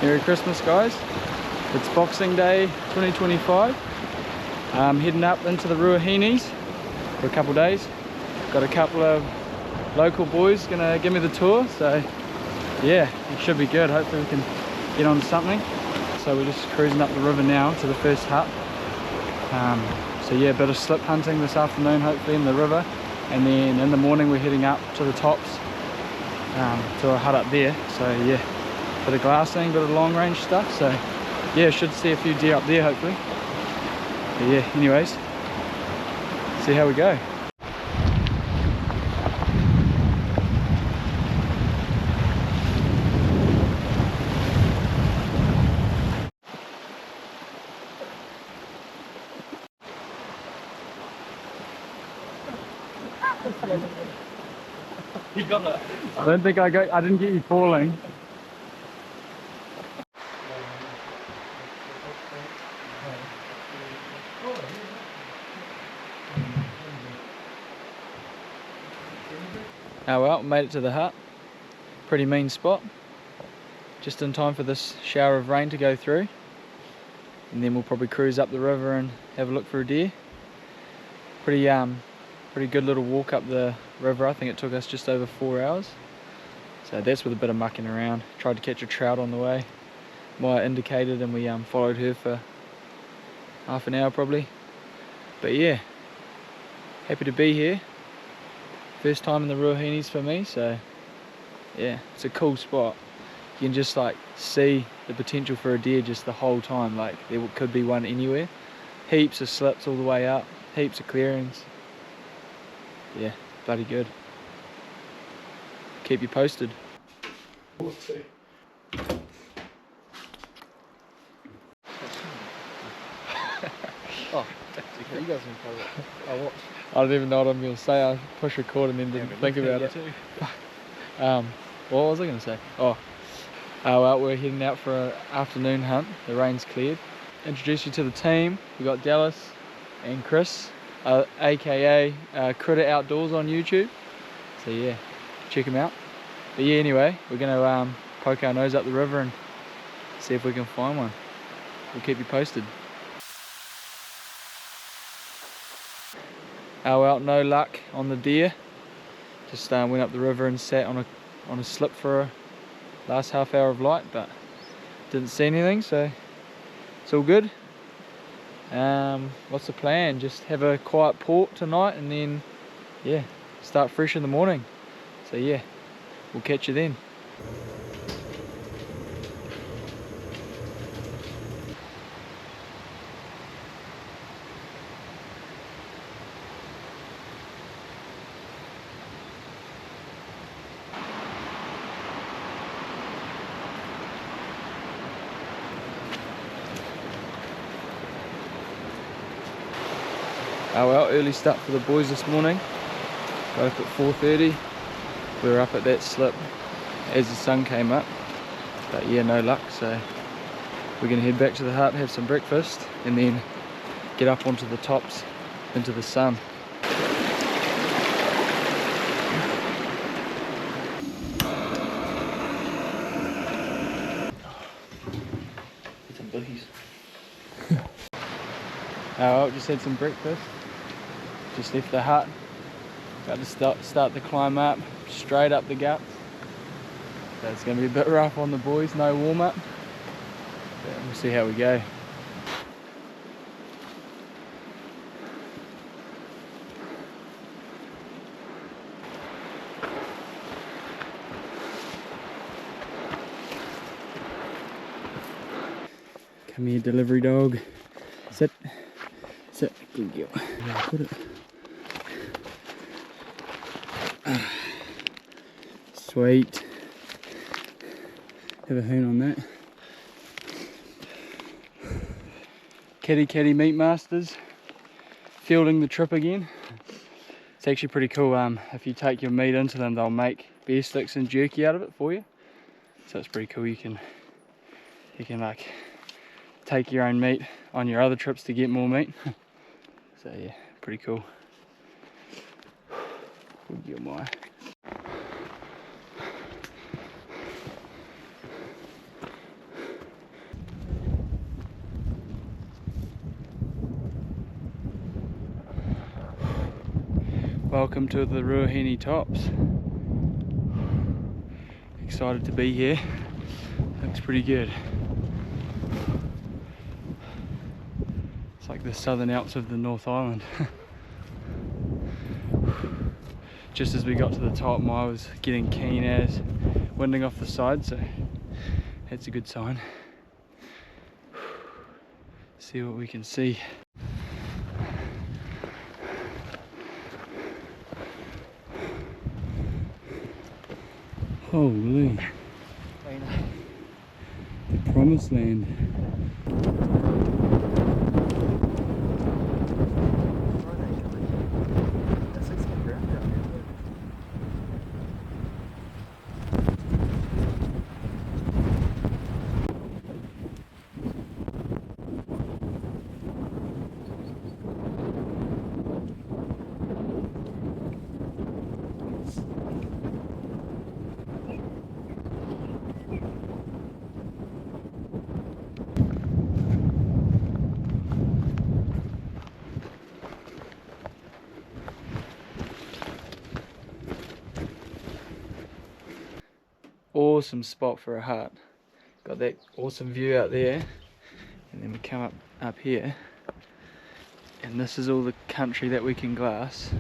Merry Christmas, guys. It's Boxing Day 2025. I'm heading up into the Ruahines for a couple days. Got a couple of local boys gonna give me the tour, so yeah, it should be good. Hopefully we can get on to something. So we're just cruising up the river now to the first hut. So yeah, a bit of slip hunting this afternoon, hopefully in the river, and then in the morning we're heading up to the tops to a hut up there. So yeah, bit of glassing, bit of long range stuff. So yeah, should see a few deer up there hopefully. But yeah, anyways, see how we go. You got it. I don't think I didn't get you falling. Oh well, made it to the hut. Pretty mean spot. Just in time for this shower of rain to go through. And then we'll probably cruise up the river and have a look for a deer. Pretty good little walk up the river. I think it took us just over 4 hours. So that's with a bit of mucking around. Tried to catch a trout on the way. Maya indicated and we followed her for half an hour probably. But yeah, happy to be here. First time in the Ruahines for me, so yeah, it's a cool spot. You can just like see the potential for a deer just the whole time. Like there could be one anywhere. Heaps of slips all the way up, heaps of clearings. Yeah, bloody good. Keep you posted. Oh, you guys can cover it. I'll watch. I don't even know what I'm going to say. I push record and then didn't think about it. What was I going to say? Oh, well, we're heading out for an afternoon hunt. The rain's cleared. Introduce you to the team. We got Dallas and Chris, aka Critter Outdoors on YouTube. So yeah, check them out. But yeah, anyway, we're going to poke our nose up the river and see if we can find one. We'll keep you posted. Oh well, no luck on the deer. Just went up the river and sat on a slip for a last half hour of light, but didn't see anything, so it's all good. What's the plan? Just have a quiet port tonight and then yeah, start fresh in the morning. So yeah, we'll catch you then. Oh well, early start for the boys this morning. Got up at 4:30. We were up at that slip as the sun came up. But yeah, no luck, so we're gonna head back to the hut, have some breakfast, and then get up onto the tops into the sun. Get some boogies. Oh well, just had some breakfast. Just left the hut. Got to start the climb up, straight up the guts. So it's going to be a bit rough on the boys, no warm up. But we'll see how we go. Come here, delivery dog. Sit. Sit. Good girl. Yeah, put it. Sweet. Have a hoon on that. Kitty Meat Masters fielding the trip again. It's actually pretty cool. If you take your meat into them, they'll make beer sticks and jerky out of it for you. So it's pretty cool. You can like take your own meat on your other trips to get more meat. So yeah, pretty cool. Good girl, Maya. Welcome to the Ruahines tops. Excited to be here. Looks pretty good. It's like the Southern Alps of the North Island. Just as we got to the top, I was getting keen as winding off the side, so that's a good sign. See what we can see. Holy, the promised land. Awesome spot for a hut. Got that awesome view out there, and then we come up here, and this is all the country that we can glass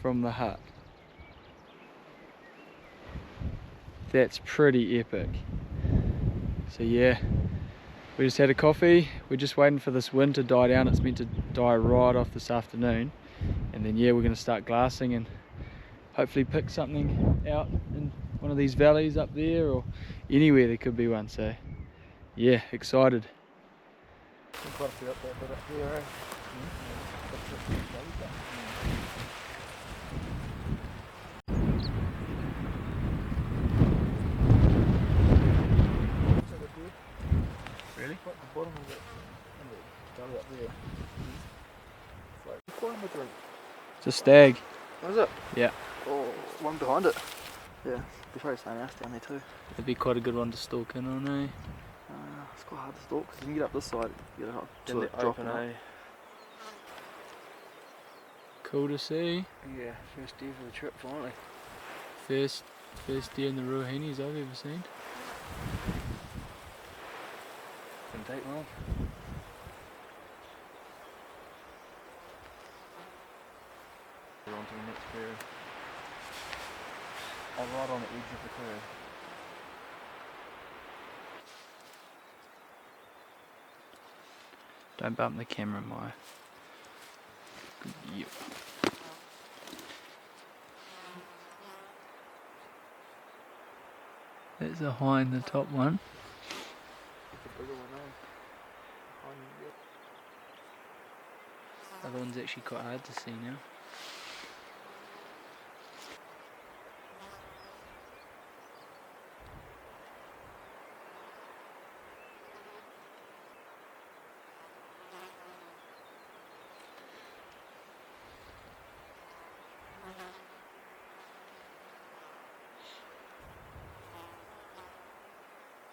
from the hut. That's pretty epic. So yeah, we just had a coffee. We're just waiting for this wind to die down. It's meant to die right off this afternoon, and then yeah, we're going to start glassing and hopefully pick something out in one of these valleys up there, or anywhere there could be one. So yeah, excited. Quite a few up there, but up here, eh? Really? At the bottom of it, valley up there. It's like, quite a drink. It's a stag. Is it? Yeah. Oh, one behind it. Yeah, there's probably something else down there too. It'd be quite a good one to stalk in on, eh? It's quite hard to stalk because you can get up this side, you get up to it, open, eh? Cool to see. Yeah, first deer for the trip finally. First deer in the Ruahines I've ever seen. Didn't take long. We're on to the next curve. I'm right on the edge of the curve. Don't bump the camera, Maya. Yep. There's a hind, the top one. It's a bigger one, eh? Other one's actually quite hard to see now.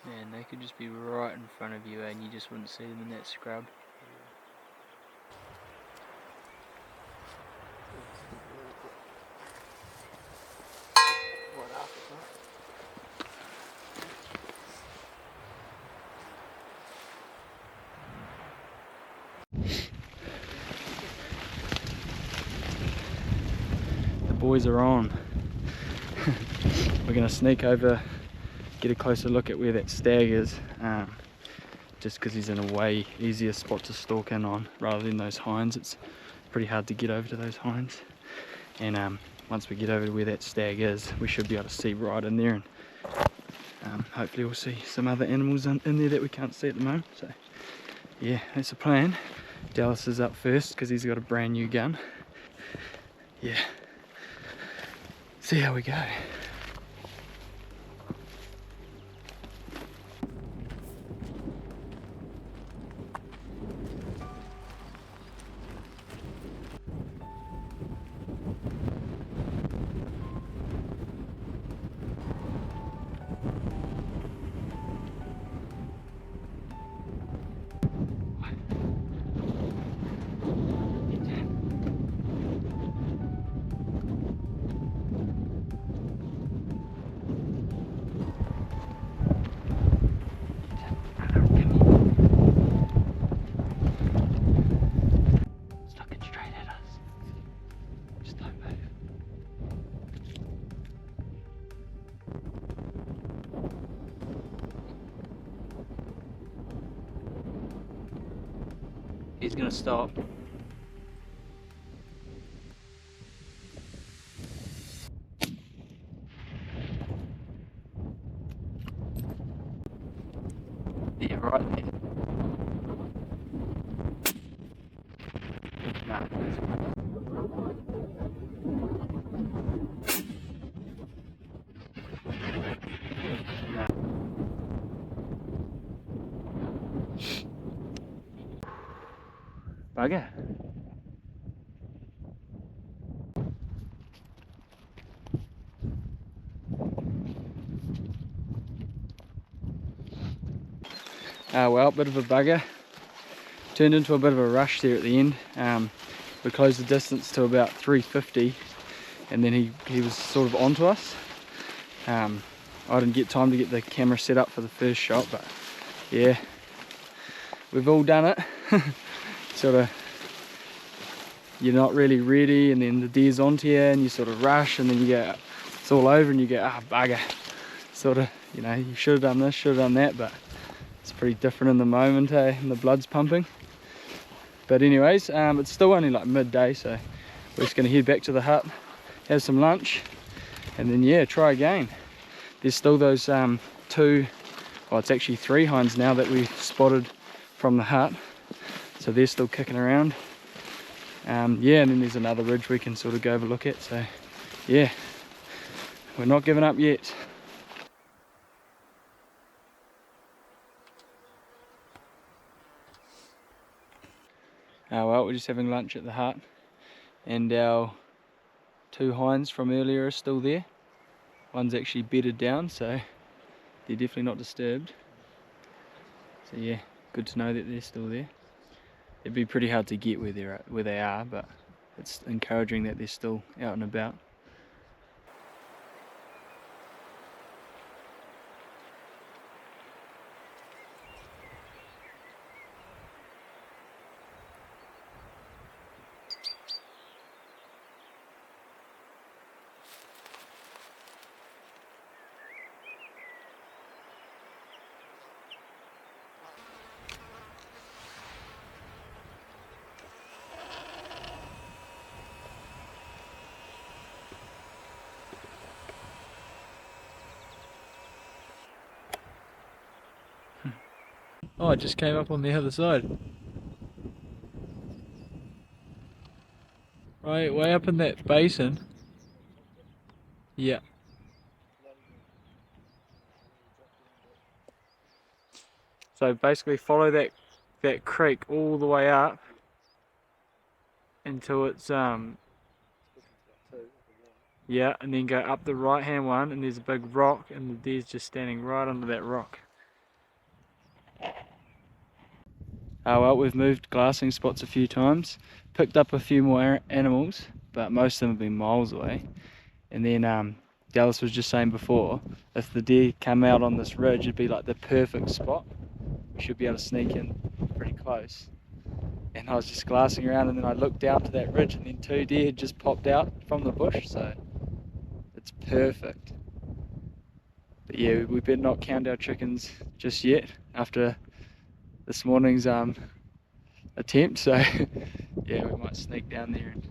Man, they could just be right in front of you, and you just wouldn't see them in that scrub. The boys are on. We're going to sneak over, get a closer look at where that stag is, just because he's in a way easier spot to stalk in on rather than those hinds. It's pretty hard to get over to those hinds, and once we get over to where that stag is, we should be able to see right in there, and hopefully we'll see some other animals in there that we can't see at the moment. So yeah, that's the plan. Dallas is up first because he's got a brand new gun. Yeah, see how we go. He's going to stop. Yeah, right there. No. No. Bugger. Well, bit of a bugger. Turned into a bit of a rush there at the end. We closed the distance to about 350, and then he was sort of onto us. I didn't get time to get the camera set up for the first shot, but yeah, we've all done it. Sort of, you're not really ready, and then the deer's onto you, and you sort of rush, and then you go, it's all over, and you go, ah, bugger. Sort of, you know, you should have done this, should have done that, but it's pretty different in the moment, eh? And the blood's pumping. But anyways, it's still only like midday, so we're just going to head back to the hut, have some lunch, and then yeah, try again. There's still those two, well, it's actually 3 hinds now that we spotted from the hut, so they're still kicking around. Yeah, and then there's another ridge we can sort of go have a look at, so yeah, we're not giving up yet. Well, we're just having lunch at the hut, and our 2 hinds from earlier are still there. One's actually bedded down, so they're definitely not disturbed. So yeah, good to know that they're still there. It'd be pretty hard to get where they are, but it's encouraging that they're still out and about. Oh, it just came up on the other side. Right, way up in that basin. Yeah. So basically follow that creek all the way up until it's yeah, and then go up the right hand one, and there's a big rock, and the deer's just standing right under that rock. Well, we've moved glassing spots a few times, picked up a few more animals, but most of them have been miles away. And then Dallas was just saying before, if the deer come out on this ridge, it'd be like the perfect spot. We should be able to sneak in pretty close. And I was just glassing around, and then I looked down to that ridge, and then 2 deer had just popped out from the bush, so it's perfect. But yeah, we better not count our chickens just yet after this morning's attempt, so yeah, we might sneak down there and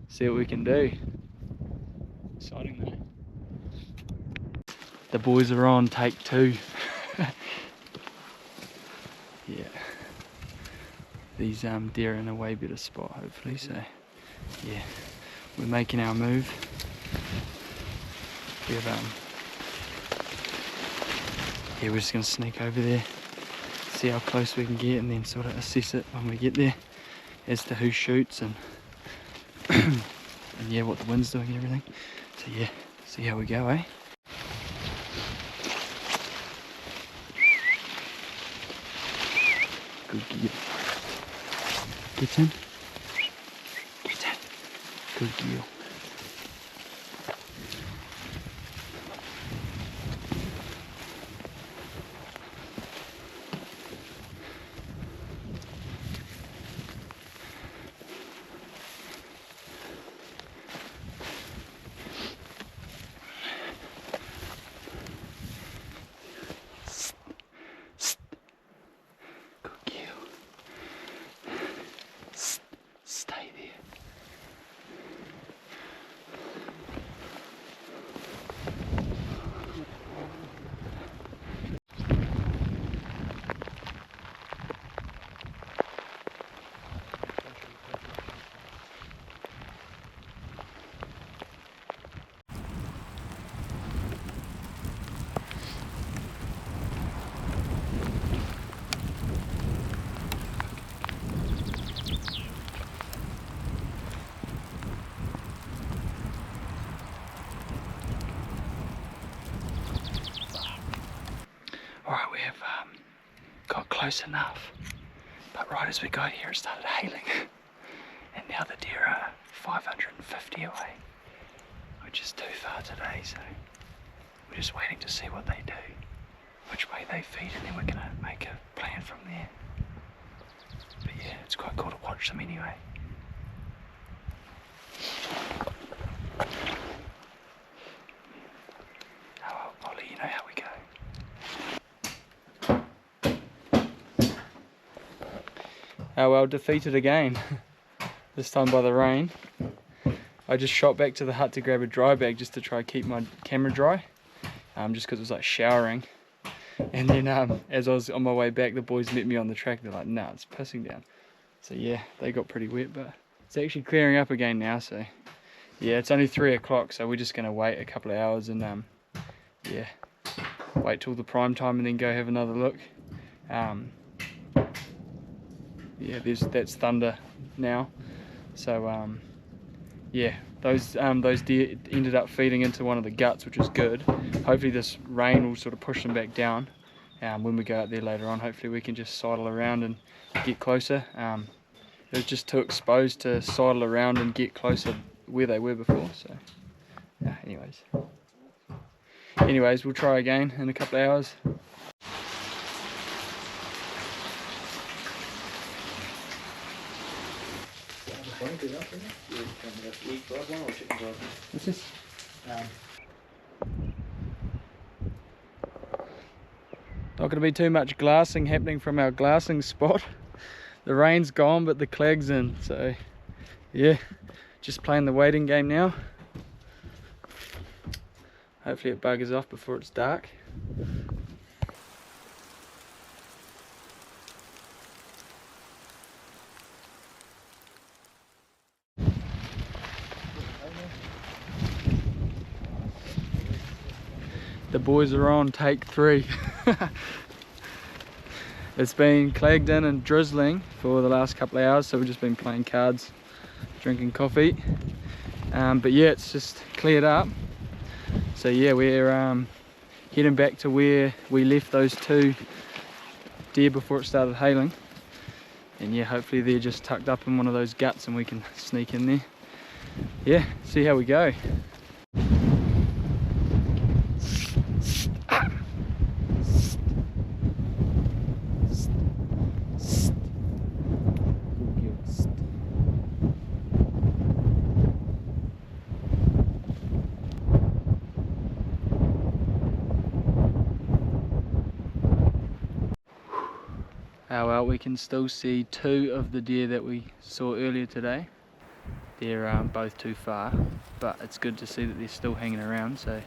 see what we can do. Exciting though. The boys are on take 2. Yeah, these deer are in a way better spot hopefully, so yeah, we're making our move. We've yeah, we're just gonna sneak over there, see how close we can get, and then sort of assess it when we get there as to who shoots and and yeah, what the wind's doing and everything. So yeah, see how we go, eh? Good girl. Get in. Get in. Good girl. Alright, we have got close enough, but right as we got here it started hailing, and now the deer are 550 away, which is too far today, so we're just waiting to see what they do, which way they feed, and then we're going to make a plan from there. But yeah, it's quite cool to watch them anyway. I'll let you know how we go. Oh well, defeated again, this time by the rain. I just shot back to the hut to grab a dry bag just to try keep my camera dry, just because it was like showering. And then as I was on my way back, the boys met me on the track. They're like, nah, it's pissing down. So yeah, they got pretty wet, but it's actually clearing up again now. So yeah, it's only 3 o'clock, so we're just gonna wait a couple of hours and yeah, wait till the prime time and then go have another look. Yeah, that's thunder now. So yeah, those deer ended up feeding into one of the guts, which is good. Hopefully this rain will sort of push them back down when we go out there later on. Hopefully we can just sidle around and get closer. It was just too exposed to sidle around and get closer where they were before. So yeah, anyways, we'll try again in a couple of hours. What's this? Not going to be too much glassing happening from our glassing spot. The rain's gone, but the clag's in. So yeah, just playing the waiting game now. Hopefully it buggers off before it's dark. The boys are on take 3. It's been clagged in and drizzling for the last couple of hours, so we've just been playing cards, drinking coffee. But yeah, it's just cleared up. So yeah, we're heading back to where we left those 2 deer before it started hailing. And yeah, hopefully they're just tucked up in one of those guts and we can sneak in there. Yeah, see how we go. Oh well, we can still see 2 of the deer that we saw earlier today. They're both too far, but it's good to see that they're still hanging around. So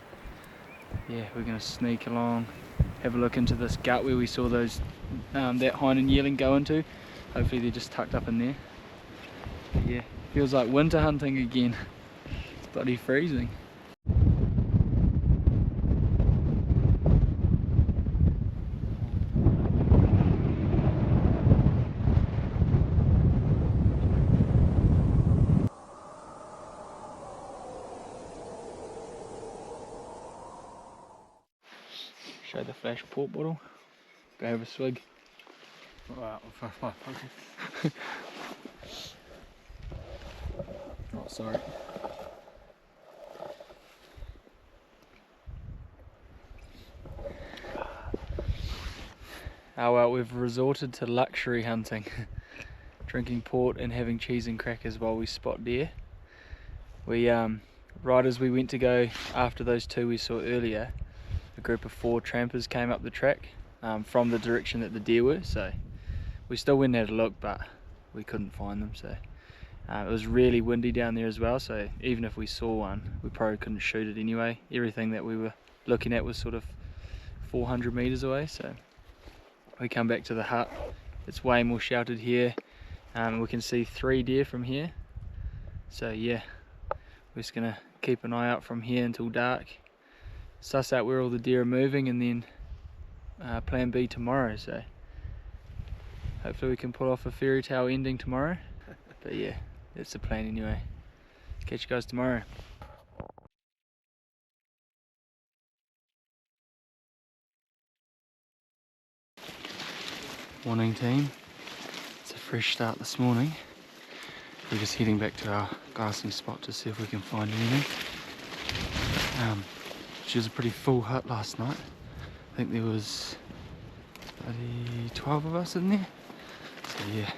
yeah, we're going to sneak along, have a look into this gut where we saw those that hind and yearling go into. Hopefully they're just tucked up in there. But yeah, feels like winter hunting again. It's bloody freezing. Show the flash port bottle. Go have a swig. Oh, sorry. Oh well, we've resorted to luxury hunting. Drinking port and having cheese and crackers while we spot deer. We right as we went to go after those 2 we saw earlier, a group of 4 trampers came up the track from the direction that the deer were, so we still went and had a look, but we couldn't find them. So it was really windy down there as well, so even if we saw one, we probably couldn't shoot it anyway. Everything that we were looking at was sort of 400 meters away, so we come back to the hut. It's way more sheltered here. We can see 3 deer from here, so yeah, we're just gonna keep an eye out from here until dark, suss out where all the deer are moving, and then plan B tomorrow. So hopefully we can pull off a fairy tale ending tomorrow. But yeah, that's the plan anyway. Catch you guys tomorrow. Morning team. It's a fresh start this morning. We're just heading back to our glassing spot to see if we can find anything. She was a pretty full hut last night. I think there was bloody 12 of us in there. So yeah,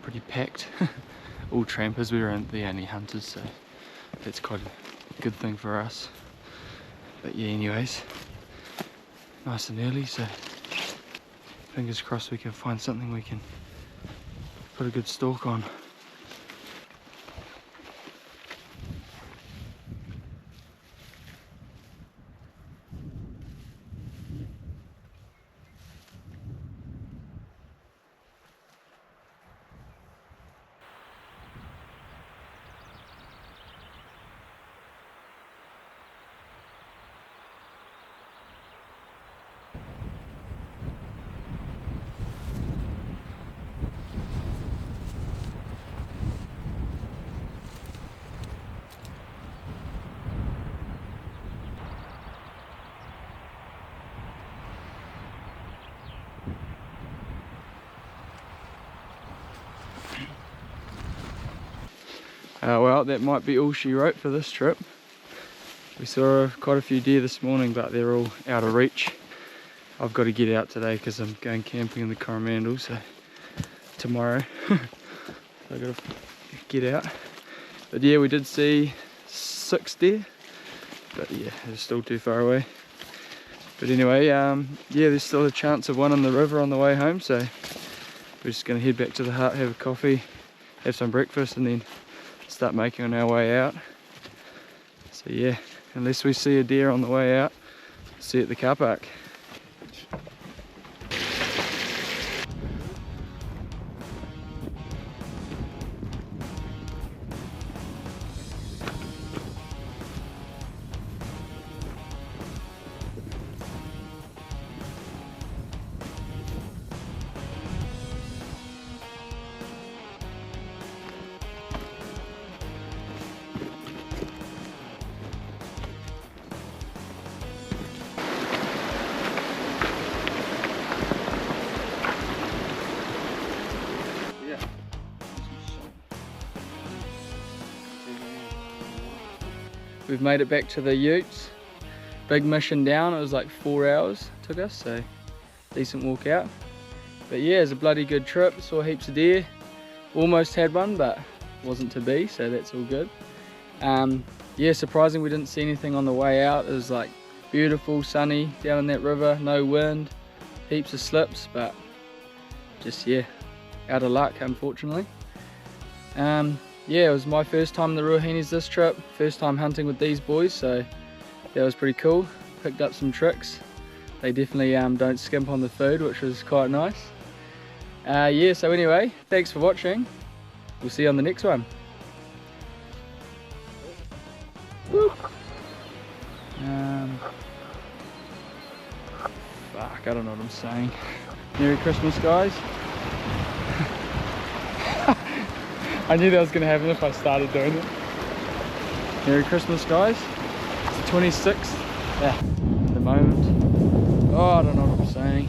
pretty packed. All trampers, we weren't the only hunters, so that's quite a good thing for us. But yeah, anyways, nice and early, so fingers crossed we can find something we can put a good stalk on. Well, that might be all she wrote for this trip. We saw quite a few deer this morning, but they're all out of reach. I've got to get out today because I'm going camping in the Coromandel, so tomorrow. So I've got to get out. But yeah, we did see 6 deer, but yeah, it's still too far away. But anyway, yeah, there's still a chance of one in the river on the way home, so we're just going to head back to the hut, have a coffee, have some breakfast, and then start making on our way out. So yeah, unless we see a deer on the way out, see you at the car park. We've made it back to the utes. Big mission down, it was like 4 hours it took us, so decent walk out. But yeah, it was a bloody good trip, saw heaps of deer. Almost had one, but wasn't to be, so that's all good. Yeah, surprising we didn't see anything on the way out. It was like beautiful, sunny down in that river, no wind, heaps of slips, but just yeah, out of luck unfortunately. Yeah, it was my first time in the Ruahines this trip, first time hunting with these boys, so that was pretty cool. Picked up some tricks. They definitely don't skimp on the food, which was quite nice. Yeah, so anyway, thanks for watching. We'll see you on the next one. Woo. Fuck, I don't know what I'm saying. Merry Christmas, guys. I knew that was going to happen if I started doing it. Merry Christmas, guys. It's the 26th. Yeah, at the moment. Oh, I don't know what I'm saying.